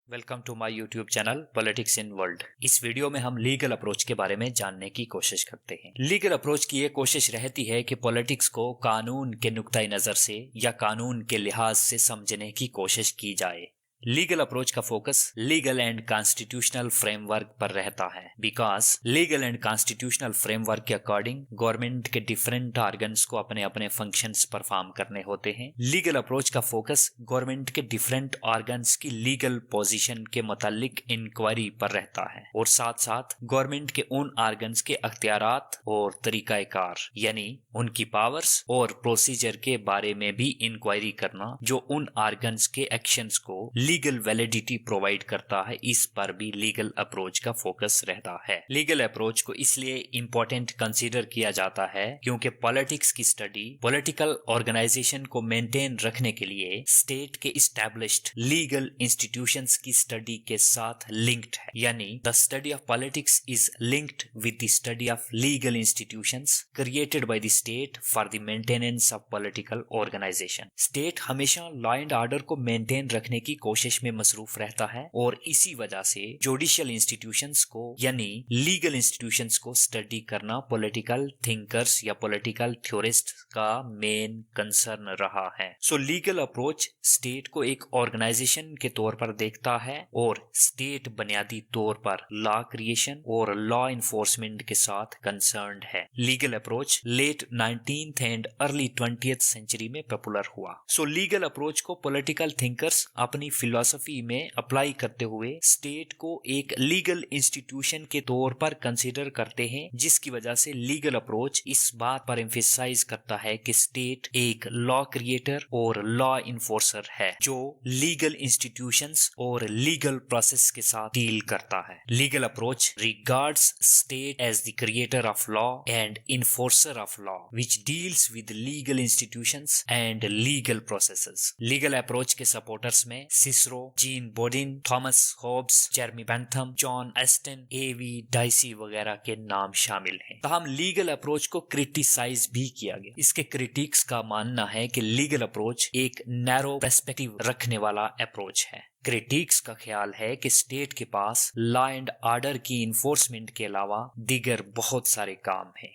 Welcome to my YouTube channel politics in world. इस video में हम लीगल अप्रोच के बारे में जानने की कोशिश करते हैं। लीगल अप्रोच की ये कोशिश रहती है कि पॉलिटिक्स को कानून के नुक्ताए नजर से या कानून के लिहाज से समझने की कोशिश की जाए। लीगल अप्रोच का focus legal and constitutional framework पर रहता है, because legal and constitutional framework के अकॉर्डिंग गवर्नमेंट के डिफरेंट ऑर्गन्स को अपने अपने फंक्शंस परफॉर्म करने होते हैं। लीगल अप्रोच का फोकस गवर्नमेंट के डिफरेंट ऑर्गन्स की लीगल पोजीशन के मुतालिक इंक्वायरी पर रहता है और साथ साथ गवर्नमेंट के उन ऑर्गन्स के अख्तियारात और तरीकाकार यानी उनकी पावर्स और प्रोसीजर के बारे में भी इंक्वायरी करना जो उन ऑर्गन्स के एक्शंस को लीगल वैलिडिटी प्रोवाइड करता है। इस पर भी लीगल अप्रोच का फोकस रहता है। लीगल अप्रोच को इसलिए इंपॉर्टेंट कंसीडर किया जाता है क्योंकि पॉलिटिक्स की स्टडी पॉलिटिकल ऑर्गेनाइजेशन को मेंटेन रखने के लिए स्टेट के इस्टेब्लिश्ड लीगल इंस्टीट्यूशंस की स्टडी के साथ लिंक्ड है। यानी the study of politics is linked with the study of legal institutions created by the state for the maintenance of political organisation. State हमेशा लॉ एंड ऑर्डर को maintain रखने की कोशिश में मसरूफ रहता है और इसी वजह से जुडिशियल इंस्टीट्यूशंस को यानी लीगल इंस्टीट्यूशंस को स्टडी करना पॉलिटिकल थिंकर्स या पॉलिटिकल थ्योरिस्ट का मेन कंसर्न रहा है। सो लीगल अप्रोच स्टेट को एक ऑर्गेनाइजेशन के तौर पर देखता है और स्टेट बुनियादी तौर पर लॉ क्रिएशन और लॉ इन्फोर्समेंट के साथ कंसर्न्ड है। Legal approach late 19th and early 20th century में पॉपुलर हुआ। सो लीगल अप्रोच को पॉलिटिकल थिंकर्स अपनी फिलॉसफी में अप्लाई करते हुए स्टेट को एक लीगल इंस्टीट्यूशन के तौर पर कंसीडर करते हैं, जिसकी वजह से लीगल अप्रोच इस बात पर एम्फेसाइज करता है कि स्टेट एक लॉ क्रिएटर और लॉ इन्फोर्सर है जो लीगल इंस्टीट्यूशंस और लीगल प्रोसेस के साथ डील करता है। Legal approach regards state as the creator of law and enforcer of law which deals with legal institutions and legal processes. Legal approach के supporters में Cicero, Jean Bodin, Thomas Hobbes, Jeremy Bentham, John Austin, AV Dicey वगैरह के नाम शामिल हैं। ताहम legal approach को criticise भी किया गया। इसके क्रिटिक्स का मानना है कि लीगल अप्रोच एक नैरो पर्सपेक्टिव रखने वाला अप्रोच है। क्रिटिक्स का ख्याल है कि स्टेट के पास लॉ एंड ऑर्डर की इन्फोर्समेंट के अलावा दीगर बहुत सारे काम हैं।